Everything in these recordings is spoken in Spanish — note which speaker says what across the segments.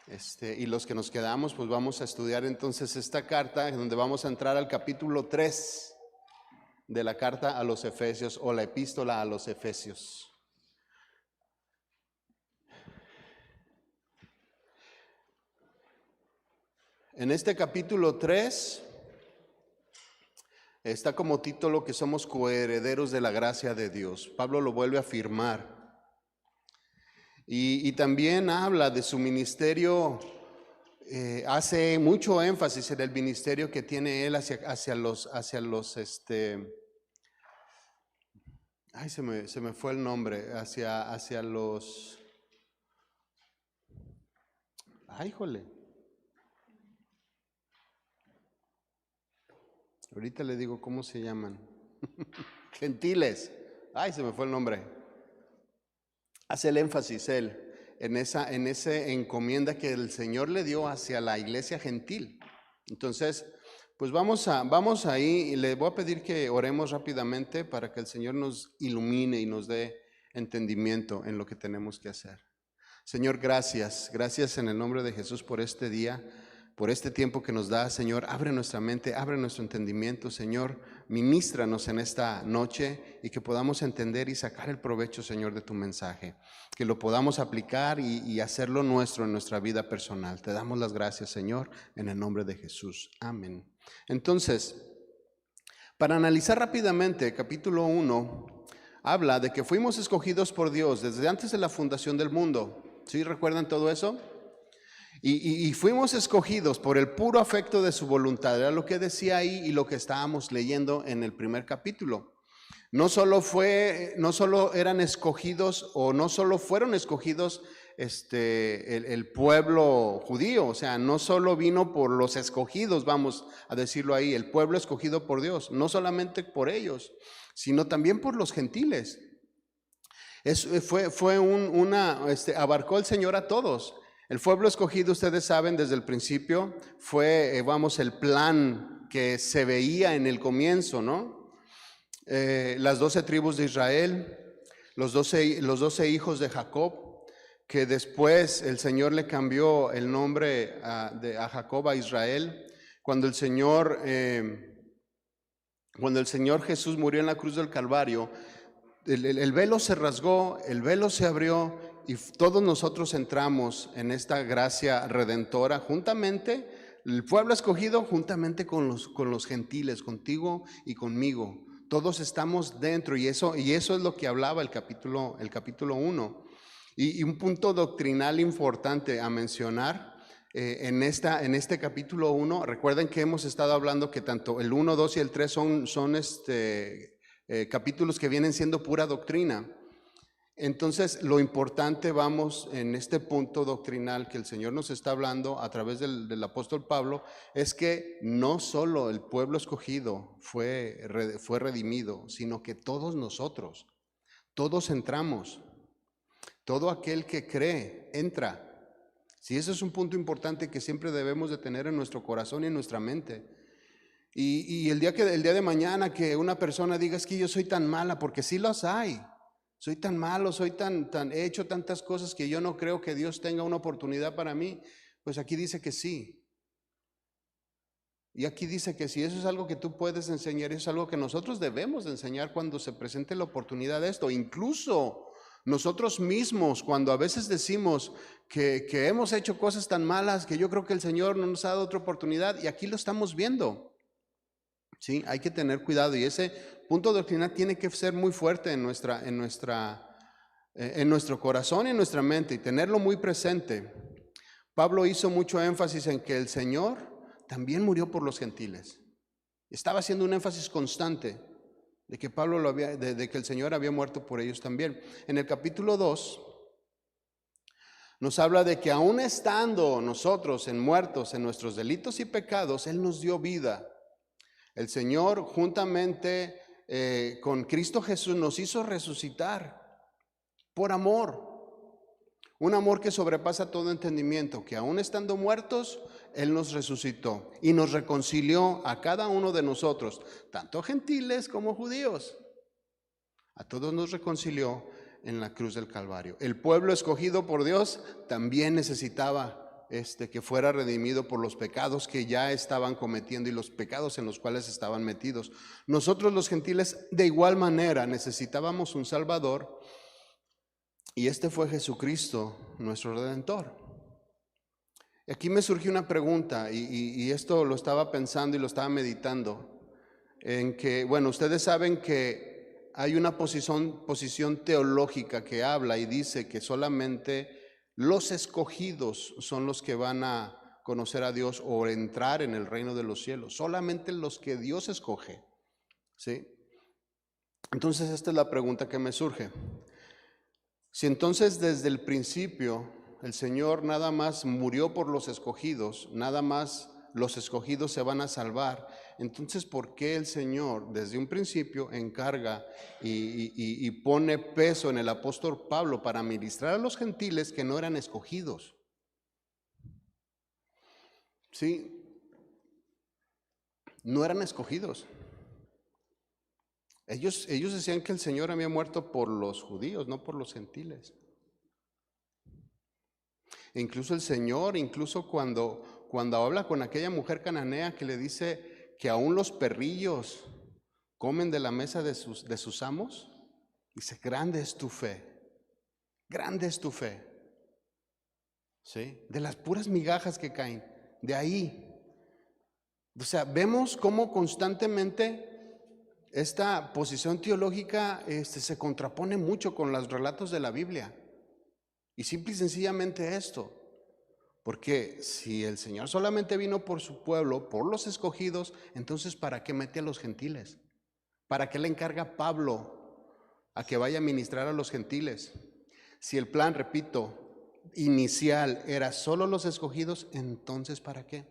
Speaker 1: Y los que nos quedamos, pues vamos a estudiar entonces esta carta, donde vamos a entrar al capítulo 3 de la carta a los Efesios, o la epístola a los Efesios. En este capítulo 3 está como título que somos coherederos de la gracia de Dios. Pablo lo vuelve a afirmar. Y también habla de su ministerio, hace mucho énfasis en el ministerio que tiene él hacia los ay, se me fue el nombre, hacia los, ay, jole, ahorita le digo cómo se llaman, gentiles, ay, se me fue el nombre. Hace el énfasis él en esa encomienda que el Señor le dio hacia la iglesia gentil. Entonces, pues vamos ahí, y le voy a pedir que oremos rápidamente para que el Señor nos ilumine y nos dé entendimiento en lo que tenemos que hacer. Señor, gracias en el nombre de Jesús por este día, por este tiempo que nos da. Señor, abre nuestra mente, abre nuestro entendimiento. Señor, ministranos en esta noche y que podamos entender y sacar el provecho, Señor, de tu mensaje, que lo podamos aplicar y hacerlo nuestro en nuestra vida personal. Te damos las gracias, Señor, en el nombre de Jesús. Amén. Entonces, para analizar rápidamente, capítulo 1 habla de que fuimos escogidos por Dios desde antes de la fundación del mundo. ¿Sí recuerdan todo eso? Y fuimos escogidos por el puro afecto de su voluntad. Era lo que decía ahí y lo que estábamos leyendo en el primer capítulo. No solo eran escogidos, o no solo fueron escogidos el pueblo judío, o sea, no solo vino por los escogidos, vamos a decirlo ahí, el pueblo escogido por Dios, no solamente por ellos, sino también por los gentiles. Abarcó el Señor a todos. El pueblo escogido, ustedes saben, desde el principio fue, el plan que se veía en el comienzo, ¿no? Las 12 tribus de Israel, los 12 hijos de Jacob, que después el Señor le cambió el nombre a Jacob a Israel. Cuando el Señor Jesús murió en la cruz del Calvario, el velo se rasgó, el velo se abrió, y todos nosotros entramos en esta gracia redentora juntamente, el pueblo escogido juntamente con los gentiles, contigo y conmigo. Todos estamos dentro, y eso es lo que hablaba el capítulo 1. Y un punto doctrinal importante a mencionar en este capítulo 1, recuerden que hemos estado hablando que tanto el 1, 2 y el 3 son capítulos que vienen siendo pura doctrina. Entonces, lo importante, vamos, en este punto doctrinal que el Señor nos está hablando a través del apóstol Pablo, es que no solo el pueblo escogido fue redimido, sino que todos nosotros, todos entramos. Todo aquel que cree, entra. Sí, ese es un punto importante que siempre debemos de tener en nuestro corazón y en nuestra mente. Y el día de mañana que una persona diga, es que yo soy tan mala, porque sí los hay. Soy tan malo, soy he hecho tantas cosas que yo no creo que Dios tenga una oportunidad para mí. Pues aquí dice que sí. Y aquí dice que sí, eso es algo que tú puedes enseñar, eso es algo que nosotros debemos de enseñar cuando se presente la oportunidad de esto. Incluso nosotros mismos, cuando a veces decimos que hemos hecho cosas tan malas que yo creo que el Señor no nos ha dado otra oportunidad, y aquí lo estamos viendo. Sí, hay que tener cuidado, y ese punto doctrinal tiene que ser muy fuerte en nuestro corazón y en nuestra mente, y tenerlo muy presente. Pablo hizo mucho énfasis en que el Señor también murió por los gentiles. Estaba haciendo un énfasis constante de que de que el Señor había muerto por ellos también. En el capítulo 2 nos habla de que aún estando nosotros muertos en nuestros delitos y pecados, Él nos dio vida. El Señor juntamente con Cristo Jesús nos hizo resucitar por amor. Un amor que sobrepasa todo entendimiento, que aún estando muertos, Él nos resucitó y nos reconcilió a cada uno de nosotros, tanto gentiles como judíos. A todos nos reconcilió en la cruz del Calvario. El pueblo escogido por Dios también necesitaba que fuera redimido por los pecados que ya estaban cometiendo y los pecados en los cuales estaban metidos. Nosotros los gentiles de igual manera necesitábamos un Salvador, y este fue Jesucristo, nuestro Redentor. Aquí me surgió una pregunta, y esto lo estaba pensando y lo estaba meditando, en que, bueno, ustedes saben que hay una posición teológica que habla y dice que solamente los escogidos son los que van a conocer a Dios o entrar en el reino de los cielos. Solamente los que Dios escoge, ¿sí? Entonces esta es la pregunta que me surge. Si entonces desde el principio el Señor nada más murió por los escogidos, nada más los escogidos se van a salvar, entonces ¿por qué el Señor desde un principio encarga y pone peso en el apóstol Pablo para ministrar a los gentiles que no eran escogidos? Sí, no eran escogidos. Ellos decían que el Señor había muerto por los judíos, no por los gentiles. E incluso el Señor, cuando habla con aquella mujer cananea que le dice que aún los perrillos comen de la mesa de sus amos, dice, grande es tu fe, grande es tu fe. ¿Sí? De las puras migajas que caen, de ahí. O sea, vemos cómo constantemente esta posición teológica se contrapone mucho con los relatos de la Biblia. Y simple y sencillamente esto, porque si el Señor solamente vino por su pueblo, por los escogidos, entonces ¿para qué mete a los gentiles? ¿Para qué le encarga Pablo a que vaya a ministrar a los gentiles? Si el plan, repito, inicial era solo los escogidos, entonces ¿para qué?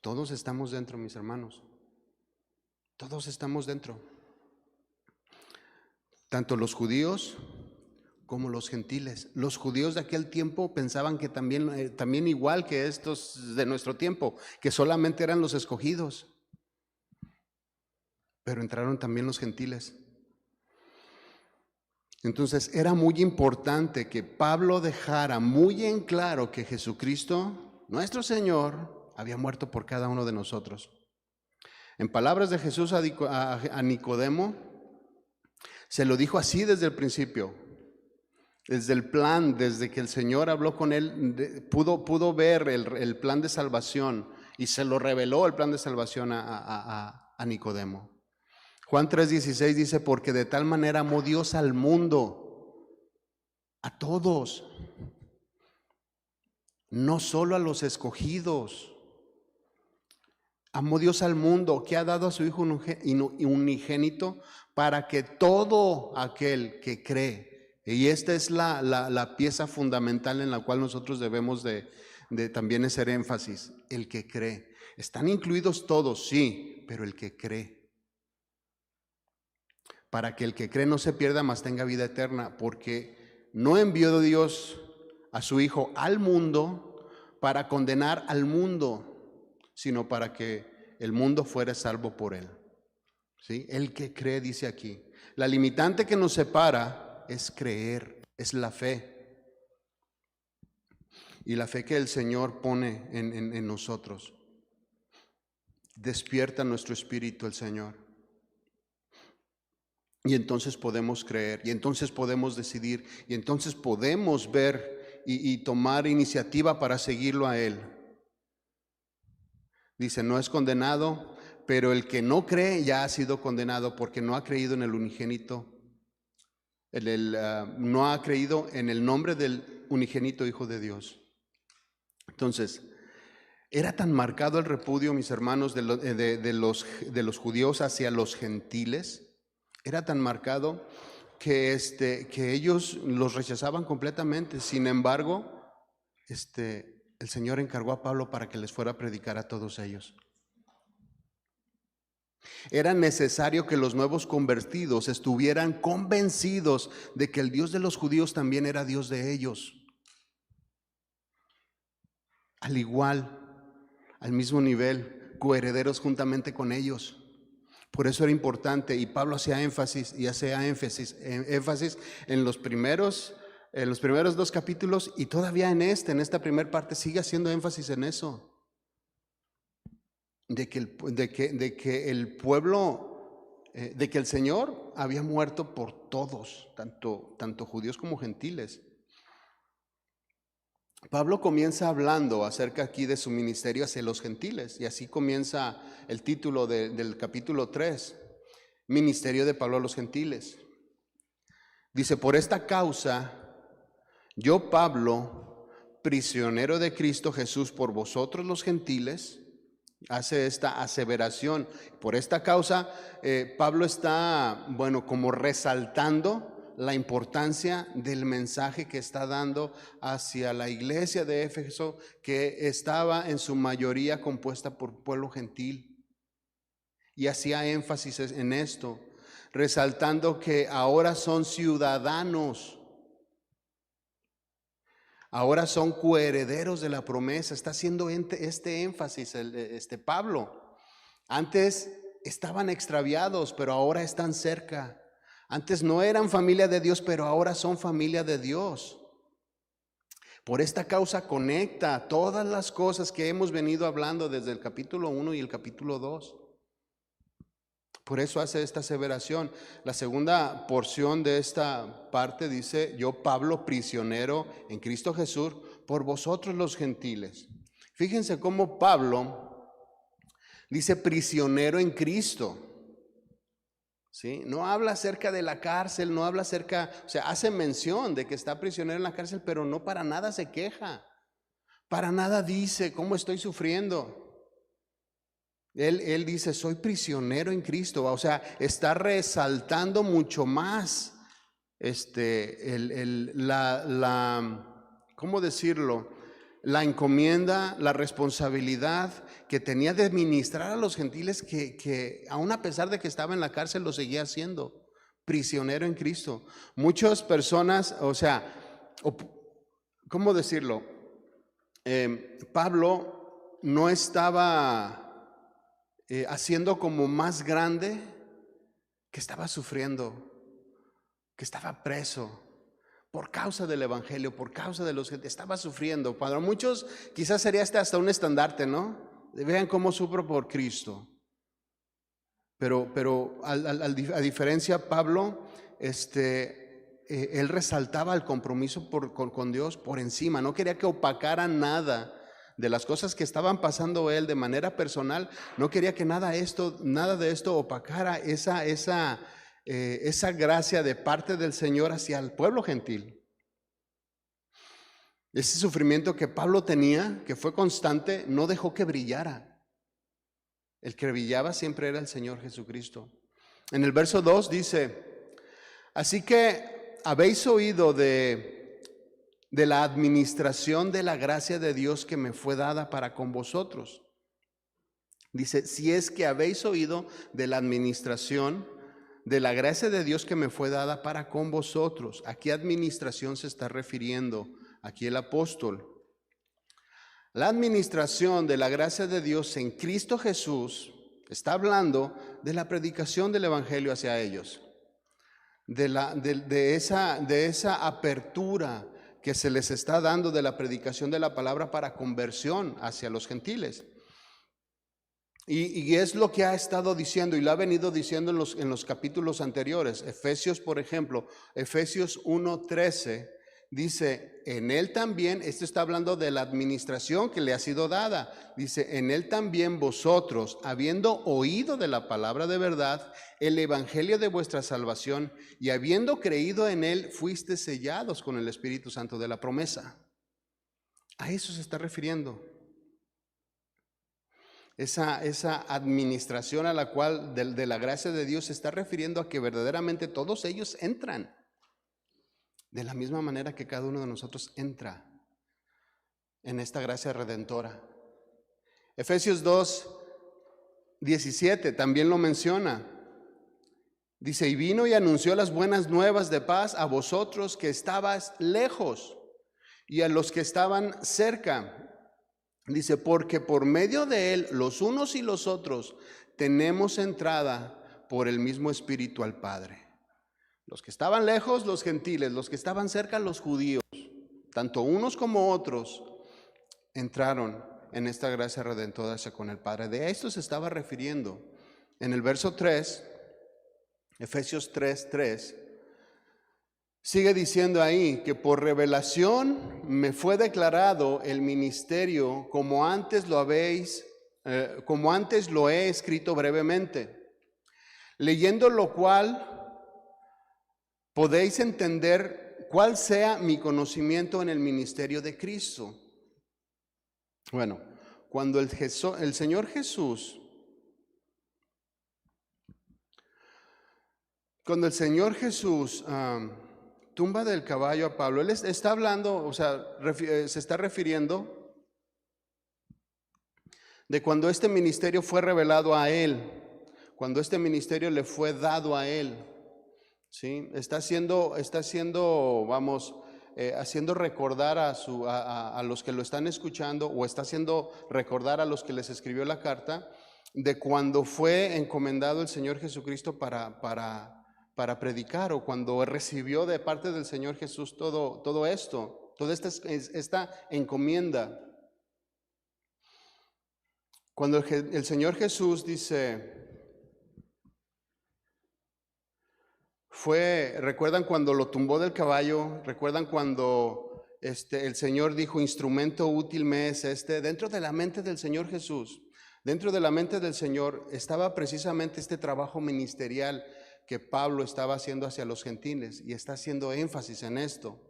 Speaker 1: Todos estamos dentro, mis hermanos. Todos estamos dentro. Tanto los judíos como los gentiles. Los judíos de aquel tiempo pensaban que también igual que estos de nuestro tiempo, que solamente eran los escogidos. Pero entraron también los gentiles. Entonces era muy importante que Pablo dejara muy en claro que Jesucristo, nuestro Señor, había muerto por cada uno de nosotros. En palabras de Jesús a Nicodemo, se lo dijo así desde el principio, desde el plan, desde que el Señor habló con él, pudo ver el plan de salvación y se lo reveló el plan de salvación a Nicodemo. Juan 3:16 dice, porque de tal manera amó Dios al mundo, a todos, no solo a los escogidos. Amó Dios al mundo, que ha dado a su Hijo unigénito para que todo aquel que cree, y esta es la pieza fundamental en la cual nosotros debemos de también hacer énfasis, el que cree. Están incluidos todos, sí, pero el que cree. Para que el que cree no se pierda, mas tenga vida eterna, porque no envió Dios a su Hijo al mundo para condenar al mundo, sino para que el mundo fuera salvo por él. ¿Sí? El que cree, dice aquí. La limitante que nos separa es creer, es la fe. Y la fe que el Señor pone en nosotros. Despierta nuestro espíritu el Señor. Y entonces podemos creer, y entonces podemos decidir, y entonces podemos ver y tomar iniciativa para seguirlo a Él. Dice, no es condenado, pero el que no cree ya ha sido condenado porque no ha creído en el unigénito, no ha creído en el nombre del unigénito Hijo de Dios. Entonces, era tan marcado el repudio, mis hermanos, de los judíos hacia los gentiles. Era tan marcado que ellos los rechazaban completamente. Sin embargo, el Señor encargó a Pablo para que les fuera a predicar a todos ellos. Era necesario que los nuevos convertidos estuvieran convencidos de que el Dios de los judíos también era Dios de ellos. Al igual, al mismo nivel, coherederos juntamente con ellos. Por eso era importante, y Pablo hacía énfasis en los primeros en los primeros 2 capítulos, y todavía en esta primera parte sigue haciendo énfasis en eso, de que el pueblo, de que el Señor había muerto por todos, tanto judíos como gentiles. Pablo comienza hablando acerca aquí de su ministerio hacia los gentiles, y así comienza el título del capítulo 3, Ministerio de Pablo a los gentiles. Dice: por esta causa, yo Pablo, prisionero de Cristo Jesús por vosotros los gentiles, hace esta aseveración. Por esta causa, Pablo está, como resaltando la importancia del mensaje que está dando hacia la iglesia de Éfeso, que estaba en su mayoría compuesta por pueblo gentil. Y hacía énfasis en esto, resaltando que ahora son ciudadanos, ahora son coherederos de la promesa. Está haciendo este énfasis Pablo. Antes estaban extraviados, pero ahora están cerca. Antes no eran familia de Dios, pero ahora son familia de Dios. Por esta causa conecta todas las cosas que hemos venido hablando desde el capítulo 1 y el capítulo 2. Por eso hace esta aseveración. La segunda porción de esta parte dice: yo Pablo, prisionero en Cristo Jesús, por vosotros los gentiles. Fíjense cómo Pablo dice prisionero en Cristo. ¿Sí? No habla acerca de la cárcel, no habla acerca, hace mención de que está prisionero en la cárcel, pero no para nada se queja, para nada dice cómo estoy sufriendo. Él dice: soy prisionero en Cristo. Está resaltando mucho más ¿cómo decirlo? La encomienda, la responsabilidad que tenía de ministrar a los gentiles, que aún a pesar de que estaba en la cárcel lo seguía haciendo, prisionero en Cristo. Muchas personas, ¿cómo decirlo? Pablo no estaba haciendo como más grande que estaba sufriendo, que estaba preso por causa del evangelio, por causa de los que estaba sufriendo. Para muchos quizás sería hasta un estandarte, ¿no? Vean cómo sufro por Cristo. Pero a diferencia Pablo, él resaltaba el compromiso con Dios por encima. No quería que opacara nada de las cosas que estaban pasando él de manera personal. No quería que nada de esto opacara esa gracia de parte del Señor hacia el pueblo gentil. Ese sufrimiento que Pablo tenía, que fue constante, no dejó que brillara. El que brillaba siempre era el Señor Jesucristo. En el verso 2 dice: así que habéis oído de la administración de la gracia de Dios que me fue dada para con vosotros. Dice: si es que habéis oído de la administración de la gracia de Dios que me fue dada para con vosotros. ¿A qué administración se está refiriendo aquí el apóstol? La administración de la gracia de Dios en Cristo Jesús está hablando de la predicación del evangelio hacia ellos, de esa apertura que se les está dando de la predicación de la palabra para conversión hacia los gentiles. Y es lo que ha estado diciendo y lo ha venido diciendo en los capítulos anteriores. Efesios, por ejemplo, Efesios 1:13 dice: en él también, esto está hablando de la administración que le ha sido dada. Dice: en él también vosotros, habiendo oído de la palabra de verdad, el evangelio de vuestra salvación, y habiendo creído en él, fuisteis sellados con el Espíritu Santo de la promesa. A eso se está refiriendo. Esa administración a la cual de la gracia de Dios se está refiriendo a que verdaderamente todos ellos entran de la misma manera que cada uno de nosotros entra en esta gracia redentora. Efesios 2:17 también lo menciona. Dice: y vino y anunció las buenas nuevas de paz a vosotros que estabais lejos y a los que estaban cerca. Dice: porque por medio de él los unos y los otros tenemos entrada por el mismo Espíritu al Padre. Los que estaban lejos, los gentiles, los que estaban cerca, los judíos, tanto unos como otros, entraron en esta gracia redentora hacia con el Padre. De esto se estaba refiriendo. En el verso 3, Efesios 3:3, sigue diciendo ahí que por revelación me fue declarado el ministerio como antes lo he escrito brevemente, leyendo lo cual podéis entender cuál sea mi conocimiento en el ministerio de Cristo. Bueno, cuando el Señor Jesús tumba del caballo a Pablo, él está hablando, o sea, se está refiriendo de cuando este ministerio fue revelado a él, cuando este ministerio le fue dado a él, ¿sí? Está haciendo, haciendo recordar a los que lo están escuchando, o está haciendo recordar a los que les escribió la carta, de cuando fue encomendado el Señor Jesucristo para predicar, o cuando recibió de parte del Señor Jesús todo esto, toda esta encomienda. Cuando el Señor Jesús dice, ¿recuerdan cuando lo tumbó del caballo? ¿Recuerdan cuando el Señor dijo, instrumento útil me es este? Dentro de la mente del Señor Jesús, dentro de la mente del Señor estaba precisamente este trabajo ministerial que Pablo estaba haciendo hacia los gentiles, y está haciendo énfasis en esto.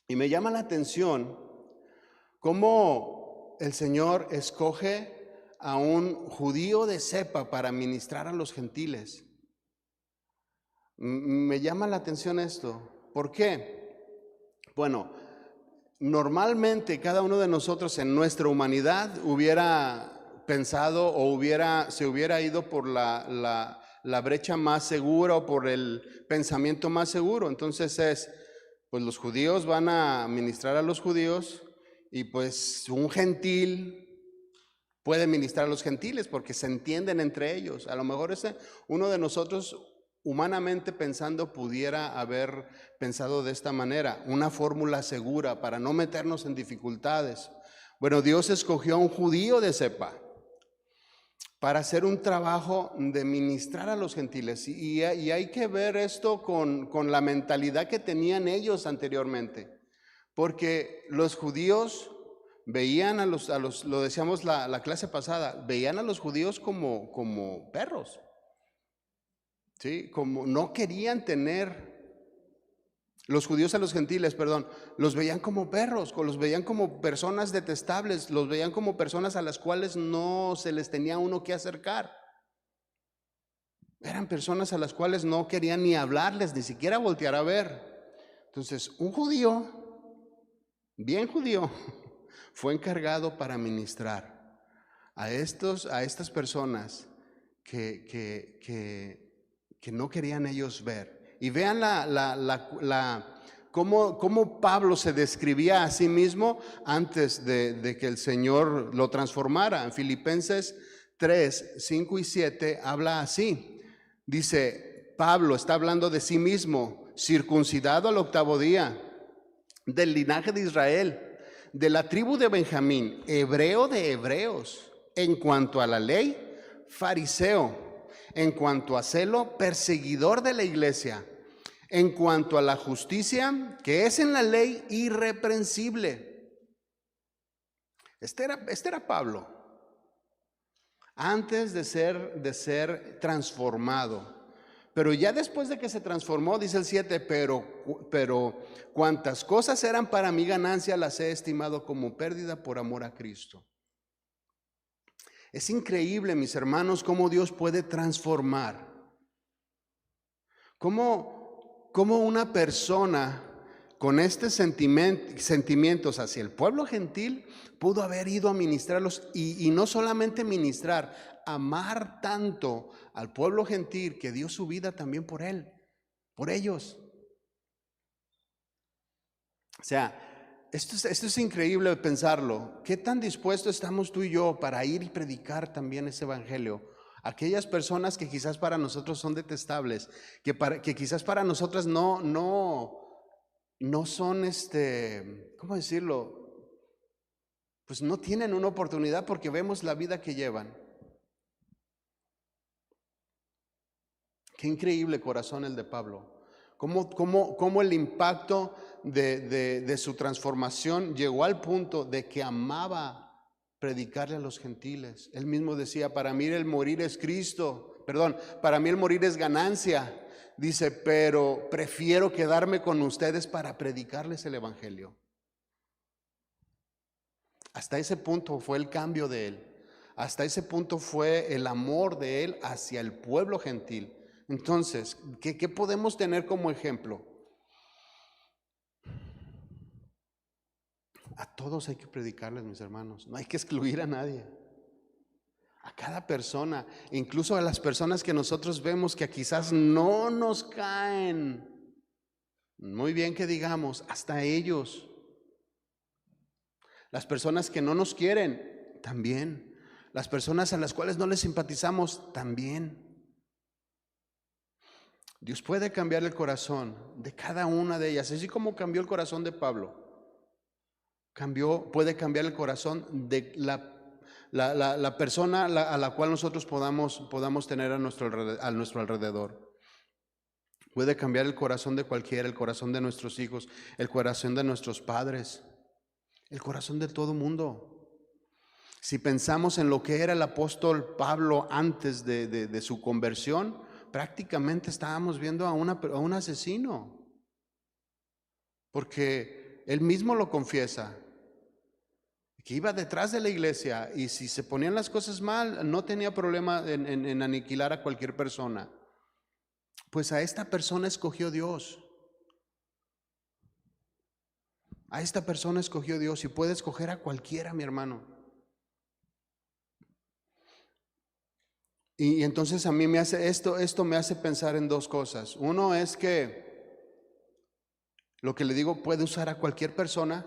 Speaker 1: Y me llama la atención cómo el Señor escoge a un judío de cepa para ministrar a los gentiles. Me llama la atención esto. ¿Por qué? Bueno, normalmente cada uno de nosotros en nuestra humanidad hubiera pensado o se hubiera ido por la brecha más segura, o por el pensamiento más seguro. Entonces pues los judíos van a ministrar a los judíos, y pues un gentil puede ministrar a los gentiles porque se entienden entre ellos. A lo mejor uno de nosotros, humanamente pensando, pudiera haber pensado de esta manera, una fórmula segura para no meternos en dificultades. Bueno, Dios escogió a un judío de cepa para hacer un trabajo de ministrar a los gentiles, y hay que ver esto con la mentalidad que tenían ellos anteriormente, porque los judíos veían lo decíamos la clase pasada, veían a los judíos como perros, ¿sí? Como no querían los judíos a los gentiles, los veían como perros, los veían como personas detestables, los veían como personas a las cuales no se les tenía uno que acercar. Eran personas a las cuales no querían ni hablarles, ni siquiera voltear a ver. Entonces, un judío, bien judío, fue encargado para ministrar a estas personas que no querían ellos ver. Y vean cómo Pablo se describía a sí mismo antes de que el Señor lo transformara. En Filipenses 3, 5 y 7 habla así. Dice, Pablo está hablando de sí mismo, circuncidado al 8º día, del linaje de Israel, de la tribu de Benjamín, hebreo de hebreos, en cuanto a la ley, fariseo, en cuanto a celo, perseguidor de la iglesia, en cuanto a la justicia que es en la ley, irreprensible. Este era Pablo antes de ser transformado. Pero ya después de que se transformó, dice el 7, pero cuantas cosas eran para mi ganancia, las he estimado como pérdida por amor a Cristo. Es increíble, mis hermanos, cómo Dios puede transformar. Cómo una persona con estos sentimientos hacia el pueblo gentil pudo haber ido a ministrarlos, y no solamente ministrar, amar tanto al pueblo gentil que dio su vida también por ellos. O sea, esto es increíble pensarlo. ¿Qué tan dispuestos estamos tú y yo para ir y predicar también ese evangelio Aquellas personas que quizás para nosotros son detestables, que quizás para nosotras no son, ¿cómo decirlo? Pues no tienen una oportunidad porque vemos la vida que llevan. Qué increíble corazón el de Pablo. Cómo el impacto de su transformación llegó al punto de que amaba predicarle a los gentiles. Él mismo decía, para mí el morir es Cristo, perdón, para mí el morir es ganancia. Dice, pero prefiero quedarme con ustedes para predicarles el evangelio. Hasta ese punto fue el cambio de él. Hasta ese punto fue el amor de él hacia el pueblo gentil. Entonces, ¿qué podemos tener como ejemplo? A todos hay que predicarles, mis hermanos. No hay que excluir a nadie. A cada persona, incluso a las personas que nosotros vemos que quizás no nos caen muy bien, que digamos, hasta ellos. Las personas que no nos quieren, también. Las personas a las cuales no les simpatizamos, también. Dios puede cambiar el corazón de cada una de ellas, así como cambió el corazón de Pablo. Puede cambiar el corazón de la persona a la cual nosotros podamos tener a nuestro alrededor. Puede cambiar el corazón de cualquiera, el corazón de nuestros hijos, el corazón de nuestros padres, el corazón de todo mundo. Si pensamos en lo que era el apóstol Pablo antes de su conversión, prácticamente estábamos viendo a un asesino, porque él mismo lo confiesa, que iba detrás de la iglesia y si se ponían las cosas mal, no tenía problema en aniquilar a cualquier persona. Pues a esta persona escogió Dios. A esta persona escogió Dios y puede escoger a cualquiera, mi hermano. Y entonces a mí esto me hace pensar en dos cosas. Uno es que lo que le digo, puede usar a cualquier persona,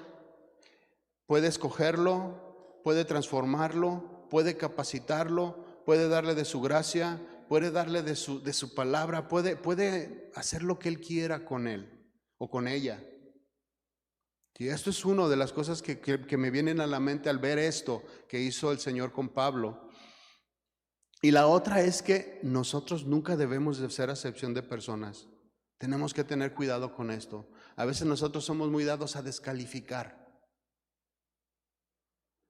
Speaker 1: puede escogerlo, puede transformarlo, puede capacitarlo, puede darle de su gracia, puede darle de su palabra, puede hacer lo que él quiera con él o con ella. Y esto es una de las cosas que me vienen a la mente al ver esto que hizo el Señor con Pablo. Y la otra es que nosotros nunca debemos de ser acepción de personas. Tenemos que tener cuidado con esto. A veces nosotros somos muy dados a descalificar.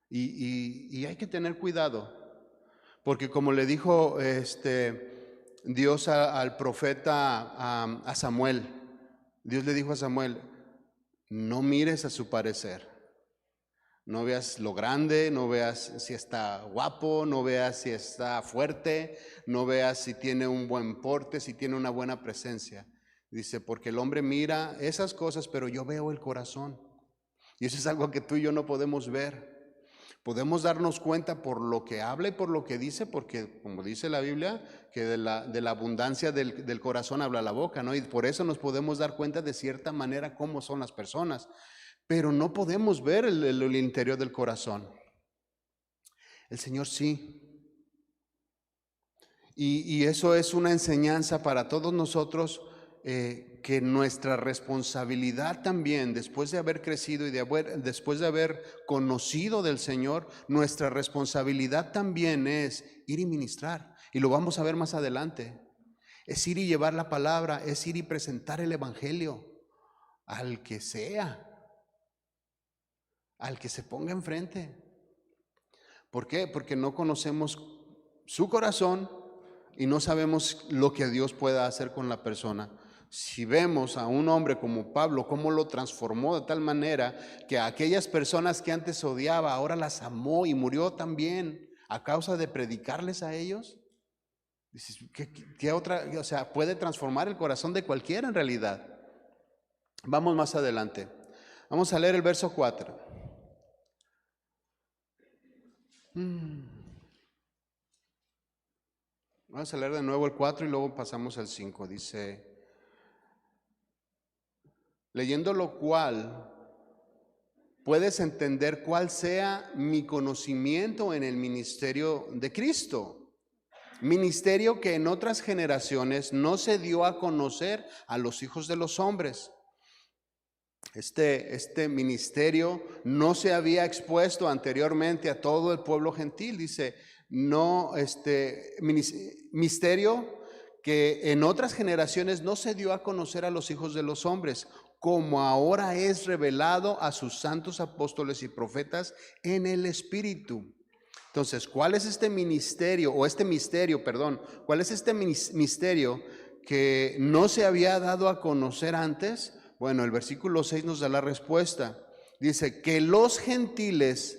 Speaker 1: Y hay que tener cuidado. Porque como le dijo Dios al profeta a Samuel, Dios le dijo a Samuel, no mires a su parecer. No veas lo grande, no veas si está guapo, no veas si está fuerte, no veas si tiene un buen porte, si tiene una buena presencia. Dice, porque el hombre mira esas cosas, pero yo veo el corazón. Y eso es algo que tú y yo no podemos ver. Podemos darnos cuenta por lo que habla y por lo que dice, porque como dice la Biblia, que de la abundancia del corazón habla la boca, ¿no? Y por eso nos podemos dar cuenta de cierta manera cómo son las personas. Pero no podemos ver el interior del corazón. El Señor sí. Y eso es una enseñanza para todos nosotros, que nuestra responsabilidad también, después de haber crecido y después de haber conocido del Señor, nuestra responsabilidad también es ir y ministrar. Y lo vamos a ver más adelante. Es ir y llevar la palabra, es ir y presentar el evangelio al que sea. Al que se ponga enfrente. ¿Por qué? Porque no conocemos su corazón y no sabemos lo que Dios pueda hacer con la persona. Si vemos a un hombre como Pablo, cómo lo transformó de tal manera que a aquellas personas que antes odiaba, ahora las amó y murió también a causa de predicarles a ellos. ¿Qué otra? O sea, puede transformar el corazón de cualquiera en realidad. Vamos más adelante. Vamos a leer el verso 4. Vamos a leer de nuevo el 4 y luego pasamos al 5. Dice, leyendo lo cual, puedes entender cuál sea mi conocimiento en el ministerio de Cristo ministerio que en otras generaciones no se dio a conocer a los hijos de los hombres. Este ministerio no se había expuesto anteriormente a todo el pueblo gentil. Dice, no, misterio que en otras generaciones no se dio a conocer a los hijos de los hombres, como ahora es revelado a sus santos apóstoles y profetas en el Espíritu. Entonces, ¿cuál es este ministerio, o este misterio, perdón, cuál es este misterio que no se había dado a conocer antes? Bueno, el versículo 6 nos da la respuesta. Dice que los gentiles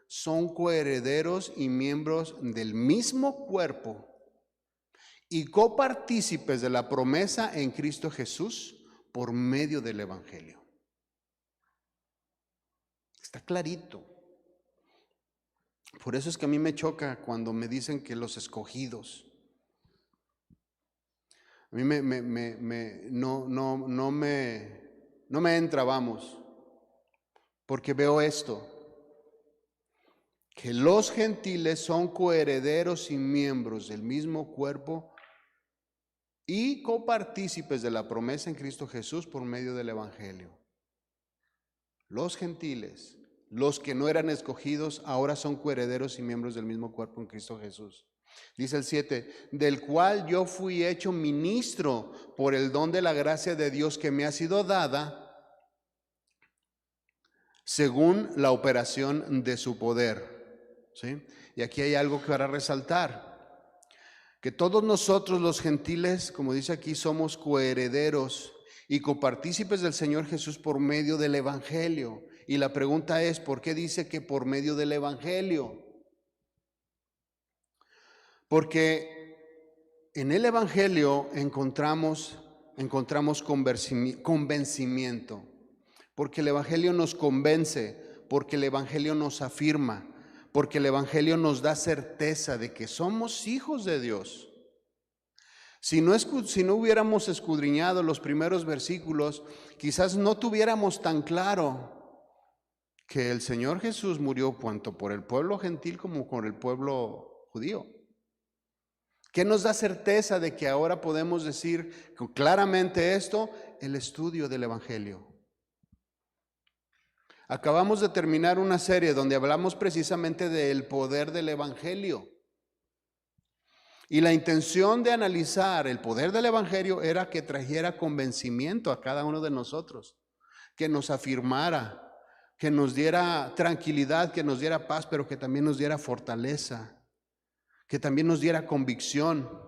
Speaker 1: son coherederos y miembros del mismo cuerpo y copartícipes de la promesa en Cristo Jesús por medio del Evangelio. Está clarito. Por eso es que a mí me choca cuando me dicen que los escogidos. A mí no me entra, vamos, porque veo esto, que los gentiles son coherederos y miembros del mismo cuerpo y copartícipes de la promesa en Cristo Jesús por medio del Evangelio. Los gentiles, los que no eran escogidos, ahora son coherederos y miembros del mismo cuerpo en Cristo Jesús. Dice el 7, del cual yo fui hecho ministro por el don de la gracia de Dios que me ha sido dada, según la operación de su poder. ¿Sí? Y aquí hay algo que para resaltar, que todos nosotros los gentiles, como dice aquí, somos coherederos y copartícipes del Señor Jesús por medio del Evangelio. Y la pregunta es, ¿por qué dice que por medio del Evangelio? Porque en el Evangelio encontramos convencimiento, porque el Evangelio nos convence, porque el Evangelio nos afirma, porque el Evangelio nos da certeza de que somos hijos de Dios. Si no hubiéramos escudriñado los primeros versículos, quizás no tuviéramos tan claro que el Señor Jesús murió tanto por el pueblo gentil como por el pueblo judío. ¿Qué nos da certeza de que ahora podemos decir claramente esto? El estudio del Evangelio. Acabamos de terminar una serie donde hablamos precisamente del poder del Evangelio. Y la intención de analizar el poder del Evangelio era que trajera convencimiento a cada uno de nosotros, que nos afirmara, que nos diera tranquilidad, que nos diera paz, pero que también nos diera fortaleza, que también nos diera convicción.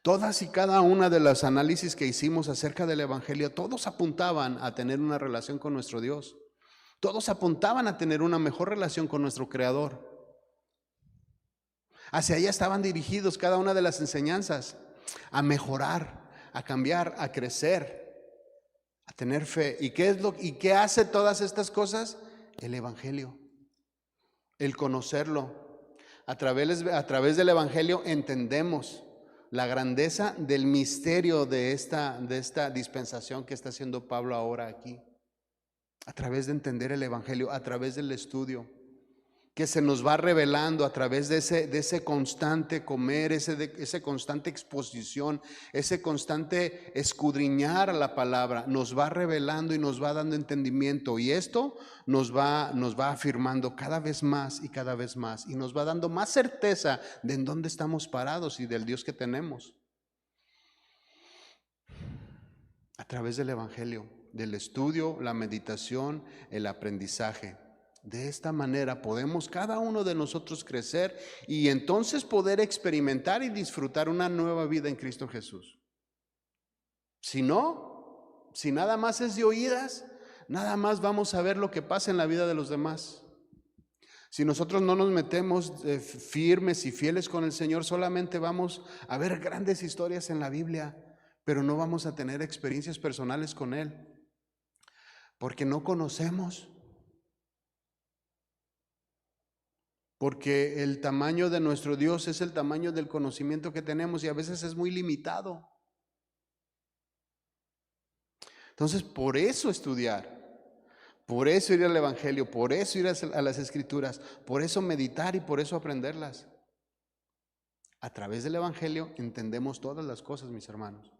Speaker 1: Todas y cada una de los análisis que hicimos acerca del Evangelio, todos apuntaban a tener una relación con nuestro Dios. Todos apuntaban a tener una mejor relación con nuestro Creador. Hacia allá estaban dirigidos cada una de las enseñanzas, a mejorar, a cambiar, a crecer, a tener fe. ¿Y qué hace todas estas cosas? El Evangelio, el conocerlo. A través del Evangelio entendemos la grandeza del misterio de esta dispensación que está haciendo Pablo ahora aquí. A través de entender el Evangelio, a través del estudio, que se nos va revelando a través de ese constante comer, esa constante exposición, ese constante escudriñar a la palabra, nos va revelando y nos va dando entendimiento, y esto nos va afirmando cada vez más y cada vez más, y nos va dando más certeza de en dónde estamos parados y del Dios que tenemos. A través del Evangelio, del estudio, la meditación, el aprendizaje. De esta manera podemos cada uno de nosotros crecer y entonces poder experimentar y disfrutar una nueva vida en Cristo Jesús. Si no, si nada más es de oídas, nada más vamos a ver lo que pasa en la vida de los demás. Si nosotros no nos metemos firmes y fieles con el Señor, solamente vamos a ver grandes historias en la Biblia, pero no vamos a tener experiencias personales con Él, porque no conocemos. Porque el tamaño de nuestro Dios es el tamaño del conocimiento que tenemos y a veces es muy limitado. Entonces, por eso estudiar, por eso ir al Evangelio, por eso ir a las Escrituras, por eso meditar y por eso aprenderlas. A través del Evangelio entendemos todas las cosas, mis hermanos.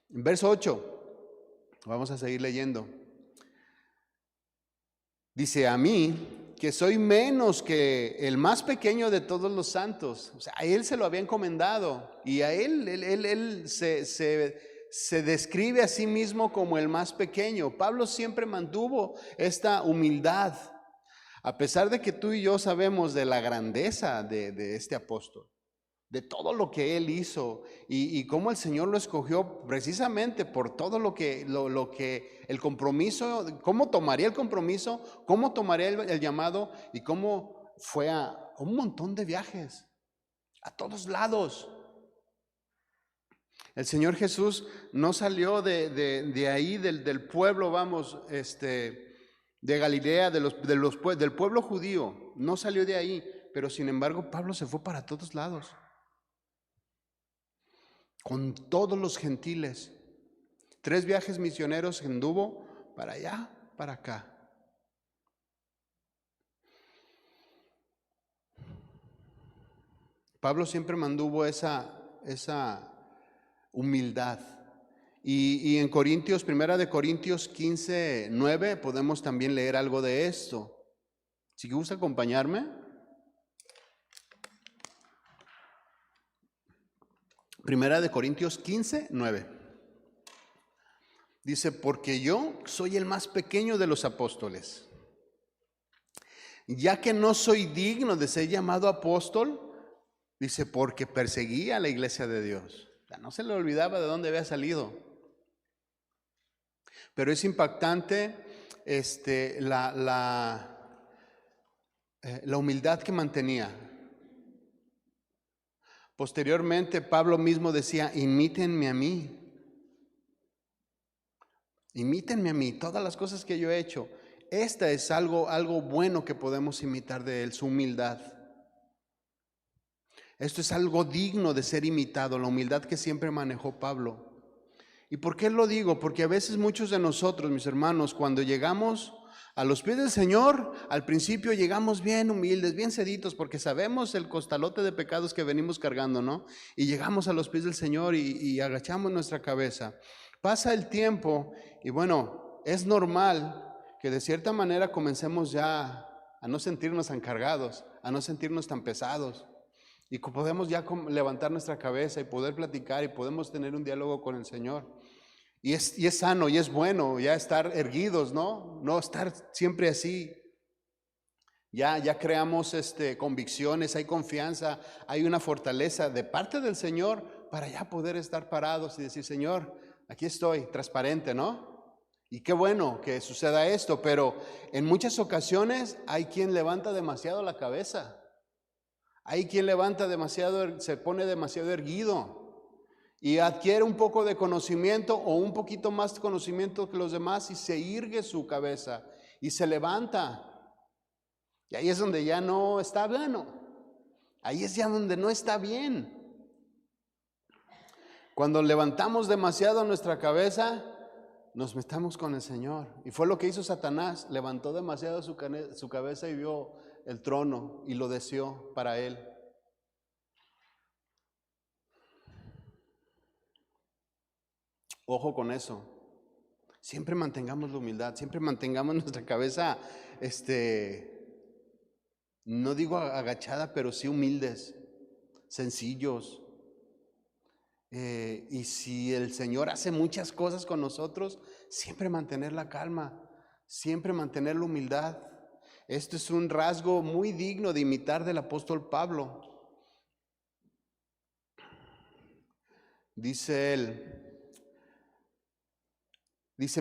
Speaker 1: En verso 8, vamos a seguir leyendo. Dice, a mí, que soy menos que el más pequeño de todos los santos. O sea, a él se lo había encomendado y a él se describe a sí mismo como el más pequeño. Pablo siempre mantuvo esta humildad, a pesar de que tú y yo sabemos de la grandeza de este apóstol, de todo lo que él hizo y cómo el Señor lo escogió precisamente por todo lo que el compromiso, cómo tomaría el compromiso, cómo tomaría el llamado y cómo fue a un montón de viajes, a todos lados. El Señor Jesús no salió de ahí, del pueblo, vamos, de Galilea, del pueblo judío, no salió de ahí, pero sin embargo Pablo se fue para todos lados, con todos los gentiles. 3 viajes misioneros anduvo para allá, para acá. Pablo siempre mantuvo esa humildad. Y en Corintios, 1 Corintios 15:9, podemos también leer algo de esto. Si gusta acompañarme. 1 Corintios 15:9. Dice, porque yo soy el más pequeño de los apóstoles, ya que no soy digno de ser llamado apóstol, dice, porque perseguía a la iglesia de Dios. O sea, no se le olvidaba de dónde había salido. Pero es impactante la humildad que mantenía. Posteriormente, Pablo mismo decía, imítenme a mí. Imítenme a mí, todas las cosas que yo he hecho. Esta es algo bueno que podemos imitar de él, su humildad. Esto es algo digno de ser imitado, la humildad que siempre manejó Pablo. ¿Y por qué lo digo? Porque a veces muchos de nosotros, mis hermanos, cuando llegamos a los pies del Señor, al principio llegamos bien humildes, bien seditos, porque sabemos el costalote de pecados que venimos cargando, ¿no? Y llegamos a los pies del Señor y agachamos nuestra cabeza. Pasa el tiempo y bueno, es normal que de cierta manera comencemos ya a no sentirnos tan cargados, a no sentirnos tan pesados. Y podemos ya levantar nuestra cabeza y poder platicar y podemos tener un diálogo con el Señor. Y es sano y es bueno ya estar erguidos, ¿no? No estar siempre así. Ya creamos convicciones, hay confianza, hay una fortaleza de parte del Señor para ya poder estar parados y decir, Señor, aquí estoy, transparente, ¿no? Y qué bueno que suceda esto, pero en muchas ocasiones hay quien levanta demasiado la cabeza. Hay quien levanta demasiado, se pone demasiado erguido y adquiere un poco de conocimiento o un poquito más de conocimiento que los demás y se irgue su cabeza y se levanta. Y ahí es donde ya no está bueno. Ahí es ya donde no está bien. Cuando levantamos demasiado nuestra cabeza, nos metamos con el Señor. Y fue lo que hizo Satanás. Levantó demasiado su cabeza y vio el trono y lo deseó para él. Ojo con eso. Siempre mantengamos la humildad, siempre mantengamos nuestra cabeza, no digo agachada, pero sí humildes, sencillos. Y si el Señor hace muchas cosas con nosotros, siempre mantener la calma, siempre mantener la humildad. Esto es un rasgo muy digno de imitar del apóstol Pablo. Dice él,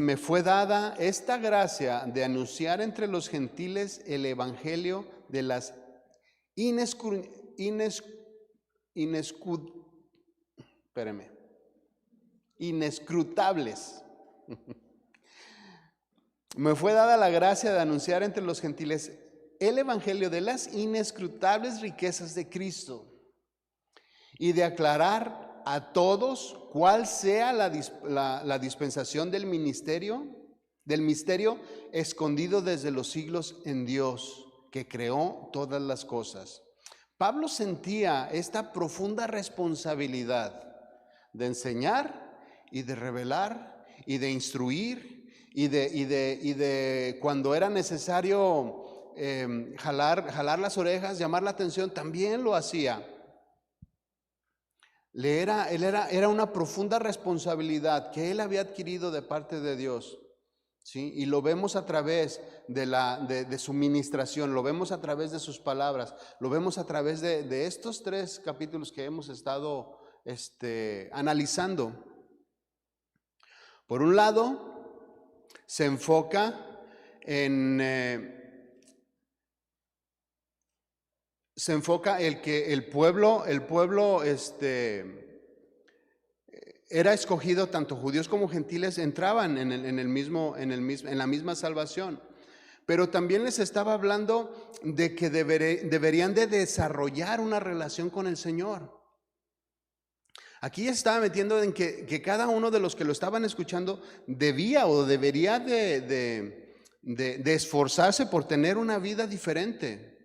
Speaker 1: me fue dada esta gracia de anunciar entre los gentiles el evangelio de las inescrutables. Me fue dada la gracia de anunciar entre los gentiles el evangelio de las inescrutables riquezas de Cristo y de aclarar a todos cuál sea la dispensación del misterio escondido desde los siglos en Dios, que creó todas las cosas, Pablo sentía esta profunda responsabilidad de enseñar y de revelar y de instruir y de cuando era necesario jalar las orejas, llamar la atención, también lo hacía. Era una profunda responsabilidad que él había adquirido de parte de Dios. ¿Sí? Y lo vemos a través de su ministración, lo vemos a través de sus palabras, lo vemos a través de estos 3 capítulos que hemos estado analizando. Por un lado, se enfoca el que el pueblo era escogido, tanto judíos como gentiles entraban en la misma salvación. Pero también les estaba hablando de que deberían de desarrollar una relación con el Señor. Aquí estaba metiendo en que cada uno de los que lo estaban escuchando debía o debería de esforzarse por tener una vida diferente.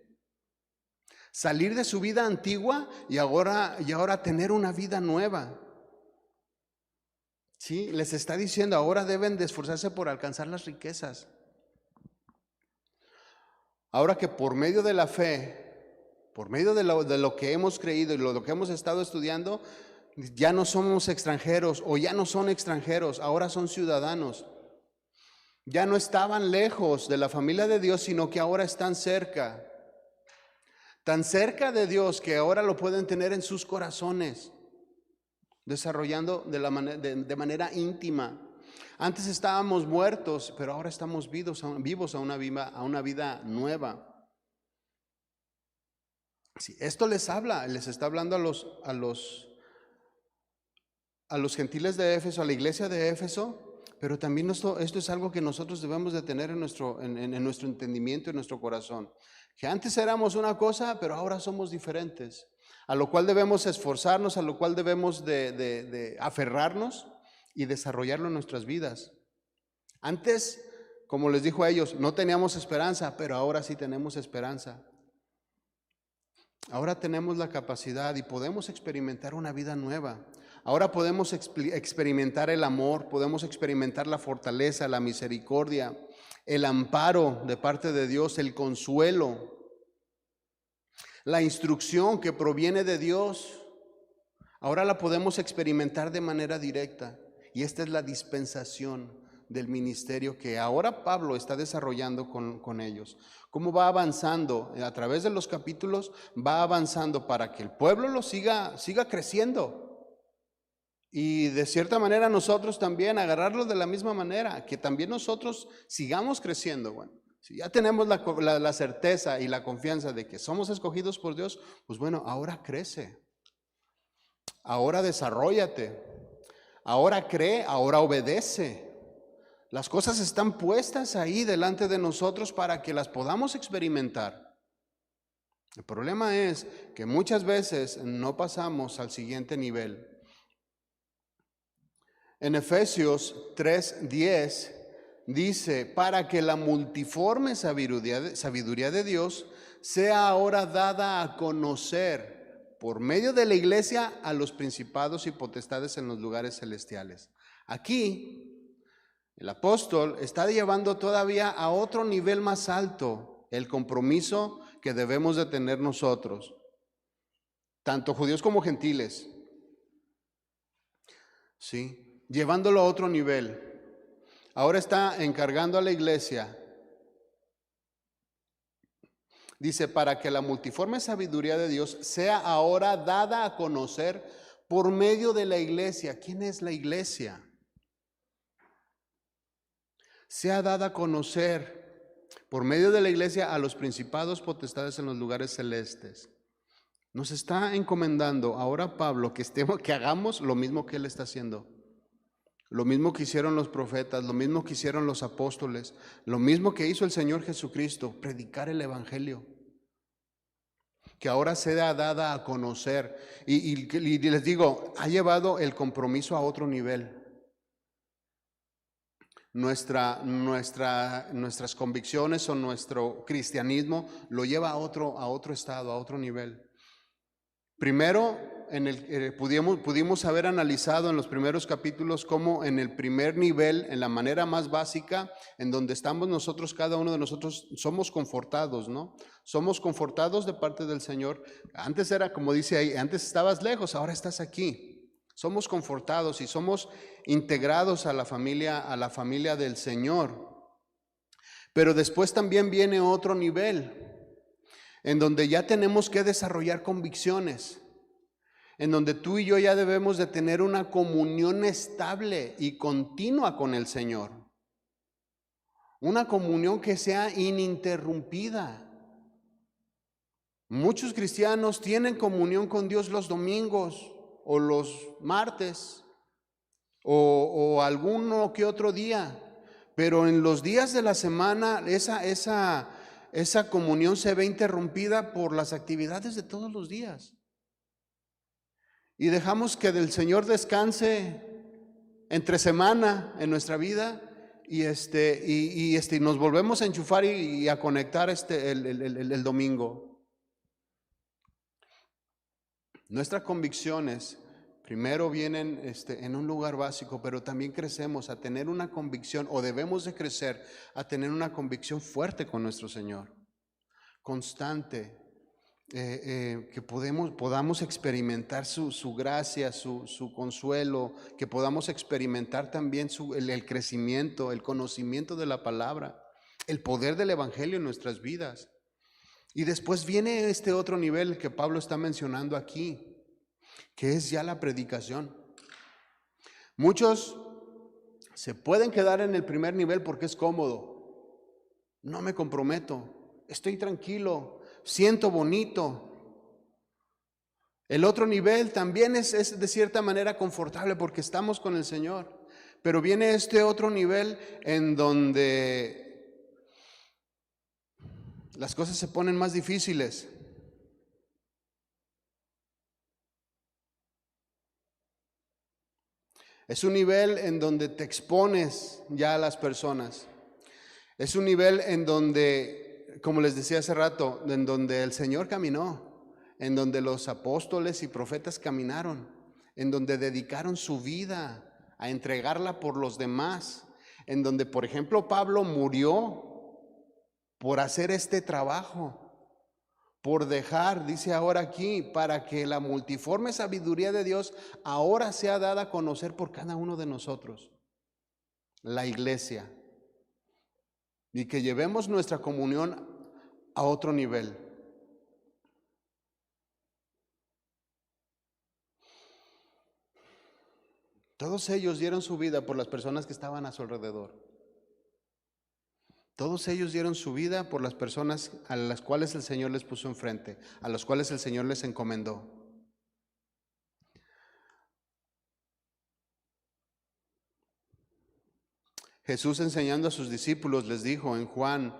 Speaker 1: Salir de su vida antigua y ahora tener una vida nueva. Sí, les está diciendo, ahora deben de esforzarse por alcanzar las riquezas. Ahora que por medio de la fe, por medio de lo que hemos creído y lo que hemos estado estudiando, ya no somos extranjeros o ya no son extranjeros, ahora son ciudadanos. Ya no estaban lejos de la familia de Dios, sino que ahora están cerca. Tan cerca de Dios que ahora lo pueden tener en sus corazones, desarrollando de manera íntima. Antes estábamos muertos, pero ahora estamos vivos a una vida nueva. Sí, esto les está hablando a los gentiles de Éfeso, a la iglesia de Éfeso, pero también esto es algo que nosotros debemos de tener en nuestro entendimiento, en nuestro corazón. Que antes éramos una cosa, pero ahora somos diferentes. A lo cual debemos esforzarnos, a lo cual debemos de aferrarnos y desarrollarlo en nuestras vidas. Antes, como les dijo a ellos, no teníamos esperanza, pero ahora sí tenemos esperanza. Ahora tenemos la capacidad y podemos experimentar una vida nueva. Ahora podemos experimentar el amor, podemos experimentar la fortaleza, la misericordia, el amparo de parte de Dios, el consuelo, la instrucción que proviene de Dios. Ahora la podemos experimentar de manera directa. Y esta es la dispensación del ministerio que ahora Pablo está desarrollando con ellos. ¿Cómo va avanzando? A través de los capítulos va avanzando para que el pueblo lo siga creciendo. Y de cierta manera nosotros también agarrarlo de la misma manera, que también nosotros sigamos creciendo. Bueno, si ya tenemos la certeza y la confianza de que somos escogidos por Dios, pues bueno, ahora crece, ahora desarróllate, ahora cree, ahora obedece. Las cosas están puestas ahí delante de nosotros para que las podamos experimentar. El problema es que muchas veces no pasamos al siguiente nivel. En Efesios 3:10 dice, para que la multiforme sabiduría de Dios sea ahora dada a conocer por medio de la iglesia a los principados y potestades en los lugares celestiales. Aquí, el apóstol está llevando todavía a otro nivel más alto el compromiso que debemos de tener nosotros, tanto judíos como gentiles. ¿Sí? Llevándolo a otro nivel. Ahora está encargando a la iglesia. Dice, para que la multiforme sabiduría de Dios sea ahora dada a conocer por medio de la iglesia. ¿Quién es la iglesia? Sea dada a conocer por medio de la iglesia a los principados, potestades en los lugares celestes. Nos está encomendando ahora Pablo que hagamos lo mismo que él está haciendo. Lo mismo que hicieron los profetas, lo mismo que hicieron los apóstoles, lo mismo que hizo el Señor Jesucristo, predicar el evangelio. Que ahora sea dada a conocer. Y les digo, ha llevado el compromiso a otro nivel. Nuestras convicciones o nuestro cristianismo lo lleva a otro estado, a otro nivel. Primero, pudimos haber analizado en los primeros capítulos cómo en el primer nivel, en la manera más básica, en donde estamos nosotros, cada uno de nosotros, somos confortados, ¿no? Somos confortados de parte del Señor. Antes era como dice ahí, antes estabas lejos, ahora estás aquí. Somos confortados y somos integrados a la familia del Señor. Pero después también viene otro nivel, en donde ya tenemos que desarrollar convicciones, en donde tú y yo ya debemos de tener una comunión estable y continua con el Señor. Una comunión que sea ininterrumpida. Muchos cristianos tienen comunión con Dios los domingos o los martes o alguno que otro día, pero en los días de la semana esa comunión se ve interrumpida por las actividades de todos los días. Y dejamos que del Señor descanse entre semana en nuestra vida y nos volvemos a enchufar y a conectar el domingo. Nuestras convicciones primero vienen en un lugar básico, pero también crecemos a tener una convicción, o debemos de crecer a tener una convicción fuerte con nuestro Señor, constante, que podamos experimentar su gracia, su consuelo, que podamos experimentar también el crecimiento, el conocimiento de la palabra, el poder del Evangelio en nuestras vidas. Y después viene este otro nivel que Pablo está mencionando aquí, que es ya la predicación. Muchos se pueden quedar en el primer nivel porque es cómodo. No me comprometo, estoy tranquilo, siento bonito. El otro nivel también es de cierta manera confortable porque estamos con el Señor. Pero viene este otro nivel en donde las cosas se ponen más difíciles. Es un nivel en donde te expones ya a las personas. Es un nivel en donde, como les decía hace rato, en donde el Señor caminó, en donde los apóstoles y profetas caminaron, en donde dedicaron su vida a entregarla por los demás, en donde, por ejemplo, Pablo murió por hacer este trabajo, por dejar, dice ahora aquí, para que la multiforme sabiduría de Dios ahora sea dada a conocer por cada uno de nosotros, la iglesia, y que llevemos nuestra comunión a otro nivel. Todos ellos dieron su vida por las personas que estaban a su alrededor. Todos ellos dieron su vida por las personas a las cuales el Señor les puso enfrente, a las cuales el Señor les encomendó. Jesús, enseñando a sus discípulos, les dijo en Juan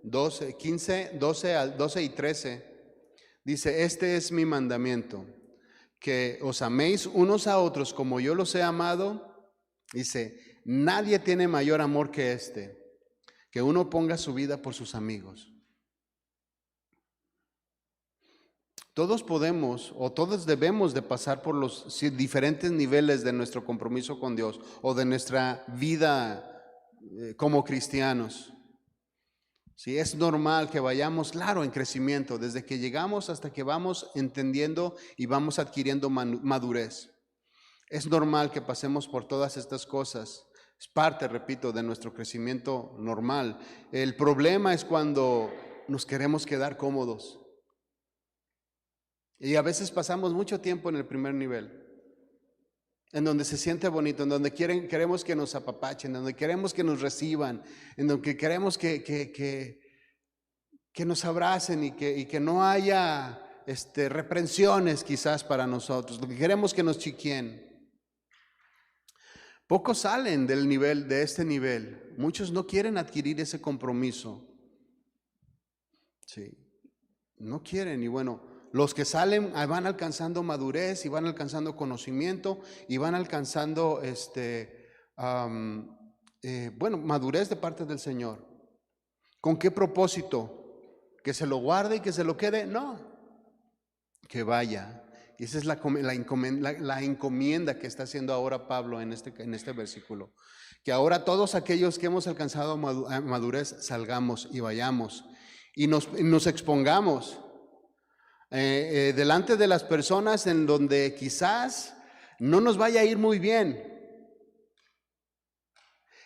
Speaker 1: 12 y 13, dice: este es mi mandamiento, que os améis unos a otros como yo los he amado. Dice: nadie tiene mayor amor que que uno ponga su vida por sus amigos. Todos podemos o todos debemos de pasar por los diferentes niveles de nuestro compromiso con Dios o de nuestra vida como cristianos. Sí, es normal que vayamos, claro, en crecimiento, desde que llegamos hasta que vamos entendiendo y vamos adquiriendo madurez. Es normal que pasemos por todas estas cosas. Es parte, repito, de nuestro crecimiento normal. El problema es cuando nos queremos quedar cómodos. Y a veces pasamos mucho tiempo en el primer nivel, en donde se siente bonito, en donde queremos que nos apapachen, en donde queremos que nos reciban, en donde queremos que nos abracen y que no haya reprensiones quizás para nosotros, lo que queremos es que nos chiquien. Pocos salen de este nivel. Muchos no quieren adquirir ese compromiso. Sí, no quieren. Y bueno, los que salen van alcanzando madurez y van alcanzando conocimiento y van alcanzando madurez de parte del Señor. ¿Con qué propósito? ¿Que se lo guarde y que se lo quede? No. que vaya. Y esa es la encomienda que está haciendo ahora Pablo en este versículo. Que ahora todos aquellos que hemos alcanzado madurez salgamos y vayamos y nos expongamos delante de las personas en donde quizás no nos vaya a ir muy bien.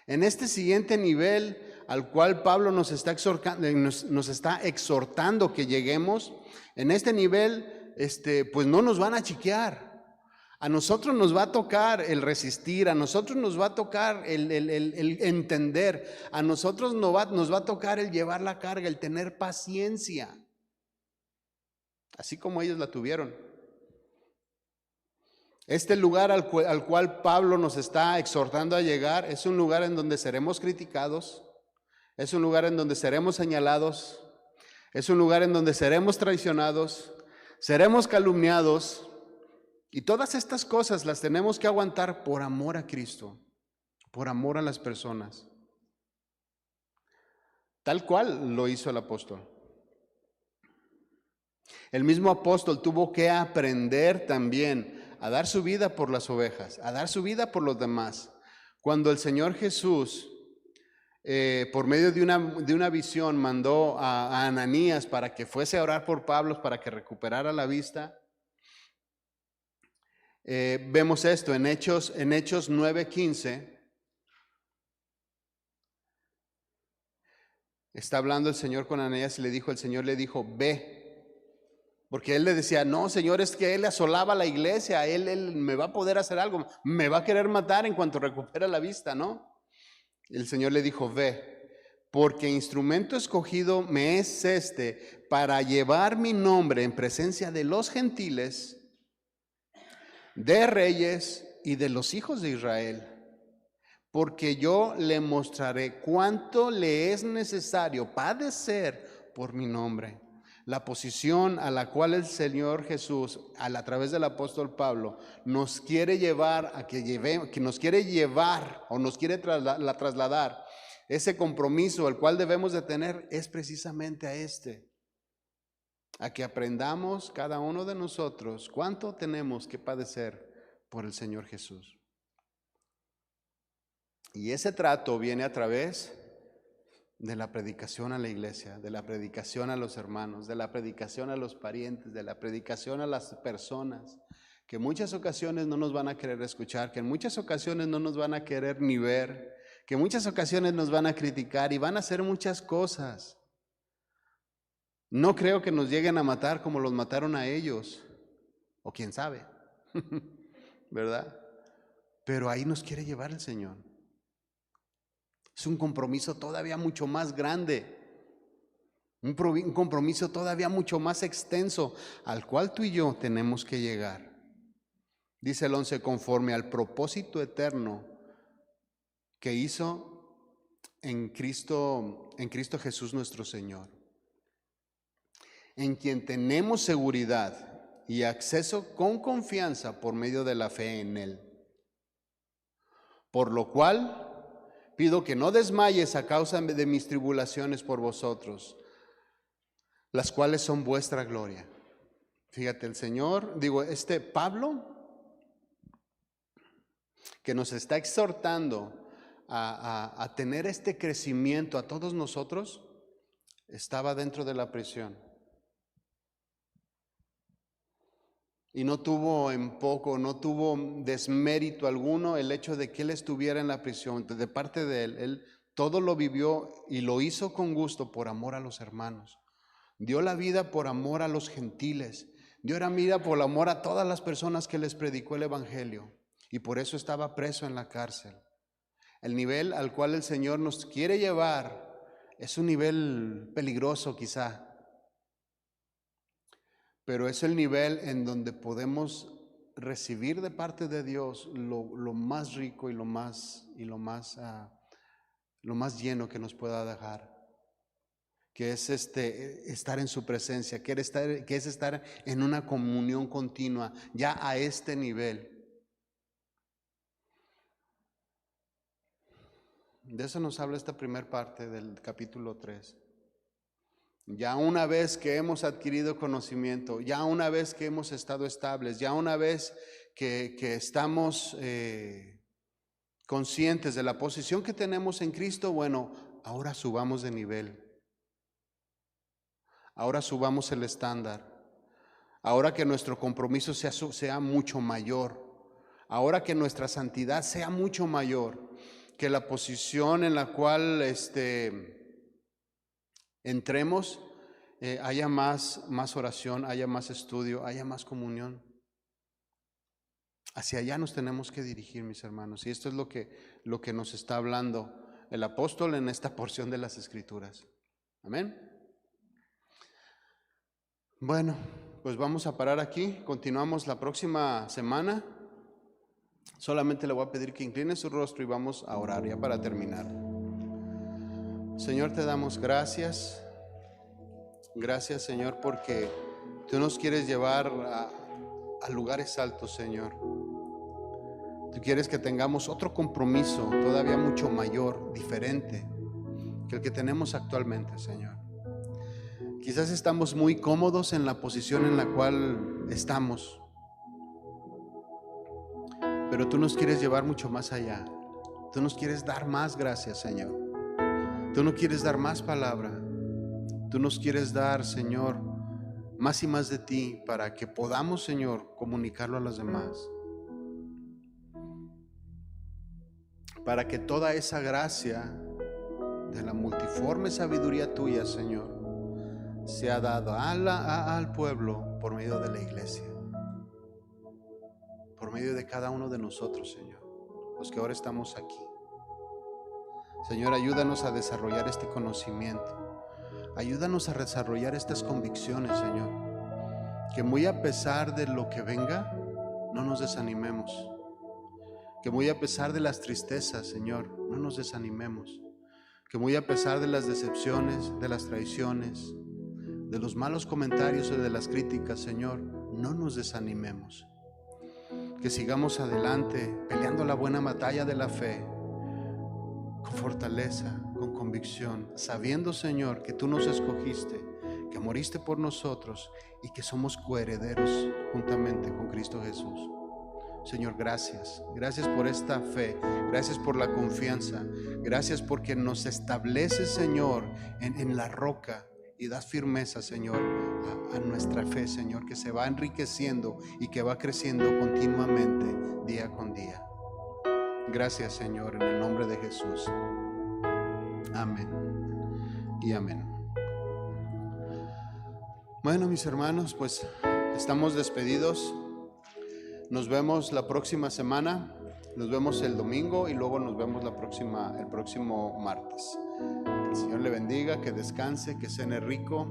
Speaker 1: En este siguiente nivel al cual Pablo nos está exhortando que lleguemos, en este nivel, pues no nos van a chiquear. A nosotros nos va a tocar el resistir, a nosotros nos va a tocar el entender, a nosotros nos va a tocar el llevar la carga, el tener paciencia, así como ellos la tuvieron. Este lugar al cual Pablo nos está exhortando a llegar es un lugar en donde seremos criticados, es un lugar en donde seremos señalados, es un lugar en donde seremos traicionados, seremos calumniados, y todas estas cosas las tenemos que aguantar por amor a Cristo, por amor a las personas, tal cual lo hizo el apóstol. El mismo apóstol tuvo que aprender también a dar su vida por las ovejas, a dar su vida por los demás. Cuando el Señor Jesús, por medio de una visión, mandó a Ananías para que fuese a orar por Pablo, para que recuperara la vista, vemos esto en Hechos 9:15. Está hablando el Señor con Ananías y el Señor le dijo, ve. Porque él le decía, no, Señor, es que él asolaba la iglesia, él me va a poder hacer algo, me va a querer matar en cuanto recupera la vista, ¿no? El Señor le dijo, ve, porque instrumento escogido me es para llevar mi nombre en presencia de los gentiles, de reyes y de los hijos de Israel, porque yo le mostraré cuánto le es necesario padecer por mi nombre. La posición a la cual el Señor Jesús, a través del apóstol Pablo, nos quiere llevar a que nos quiere llevar o nos quiere trasladar, ese compromiso al cual debemos de tener es precisamente a que aprendamos cada uno de nosotros cuánto tenemos que padecer por el Señor Jesús. Y ese trato viene a través de la predicación a la iglesia, de la predicación a los hermanos, de la predicación a los parientes, de la predicación a las personas, que en muchas ocasiones no nos van a querer escuchar, que en muchas ocasiones no nos van a querer ni ver, que en muchas ocasiones nos van a criticar y van a hacer muchas cosas. No creo que nos lleguen a matar como los mataron a ellos, o quién sabe, ¿verdad? Pero ahí nos quiere llevar el Señor. Es un compromiso todavía mucho más grande, un compromiso todavía mucho más extenso al cual tú y yo tenemos que llegar. Dice el 11, conforme al propósito eterno que hizo en Cristo Jesús nuestro Señor, en quien tenemos seguridad y acceso con confianza por medio de la fe en Él. Por lo cual pido que no desmayes a causa de mis tribulaciones por vosotros, las cuales son vuestra gloria. Fíjate, el Señor, Pablo, que nos está exhortando a tener este crecimiento a todos nosotros, estaba dentro de la prisión. Y no tuvo desmérito alguno el hecho de que él estuviera en la prisión. De parte de él todo lo vivió y lo hizo con gusto por amor a los hermanos. Dio la vida por amor a los gentiles. Dio la vida por amor a todas las personas que les predicó el evangelio. Y por eso estaba preso en la cárcel. El nivel al cual el Señor nos quiere llevar es un nivel peligroso quizá, pero es el nivel en donde podemos recibir de parte de Dios lo más rico y lo más lleno que nos pueda dejar, que es estar en su presencia, que es estar en una comunión continua, ya a este nivel. De eso nos habla esta primera parte del capítulo 3. Ya una vez que hemos adquirido conocimiento, ya una vez que hemos estado estables, ya una vez que estamos conscientes de la posición que tenemos en Cristo, bueno, ahora subamos de nivel. Ahora subamos el estándar. Ahora que nuestro compromiso sea mucho mayor. Ahora que nuestra santidad sea mucho mayor. Que la posición en la cual entremos, haya más oración, haya más estudio, haya más comunión. Hacia allá nos tenemos que dirigir, mis hermanos. Y esto es lo que nos está hablando el apóstol en esta porción de las Escrituras. Amén. Bueno, pues vamos a parar aquí. Continuamos la próxima semana. Solamente le voy a pedir que incline su rostro y vamos a orar ya para terminar. Señor, te damos gracias. Gracias, Señor, porque tú nos quieres llevar a lugares altos, Señor. Tú quieres que tengamos otro compromiso todavía mucho mayor, diferente que el que tenemos actualmente, Señor. Quizás estamos muy cómodos en la posición en la cual estamos, pero tú nos quieres llevar mucho más allá. Tú nos quieres dar más gracias, Señor. Tú nos quieres dar más palabra. Tú nos quieres dar, Señor, más y más de ti para que podamos, Señor, comunicarlo a los demás. Para que toda esa gracia de la multiforme sabiduría tuya, Señor, sea dada al pueblo por medio de la iglesia, por medio de cada uno de nosotros, Señor, los que ahora estamos aquí. Señor, ayúdanos a desarrollar este conocimiento, ayúdanos a desarrollar estas convicciones, Señor, que muy a pesar de lo que venga, no nos desanimemos, que muy a pesar de las tristezas, Señor, no nos desanimemos, que muy a pesar de las decepciones, de las traiciones, de los malos comentarios o de las críticas, Señor, no nos desanimemos. Que sigamos adelante peleando la buena batalla de la fe con fortaleza, con convicción, sabiendo, Señor, que tú nos escogiste, que moriste por nosotros y que somos coherederos juntamente con Cristo Jesús. Señor, gracias. Gracias por esta fe. Gracias por la confianza. Gracias porque nos estableces, Señor, en la roca. Y das firmeza, Señor, a nuestra fe, Señor, que se va enriqueciendo y que va creciendo continuamente día con día. Gracias, Señor, en el nombre de Jesús. Amén y amén. Bueno, mis hermanos, pues estamos despedidos. Nos vemos la próxima semana. Nos vemos el domingo y luego nos vemos el próximo martes. Que el Señor le bendiga, que descanse, que cene rico.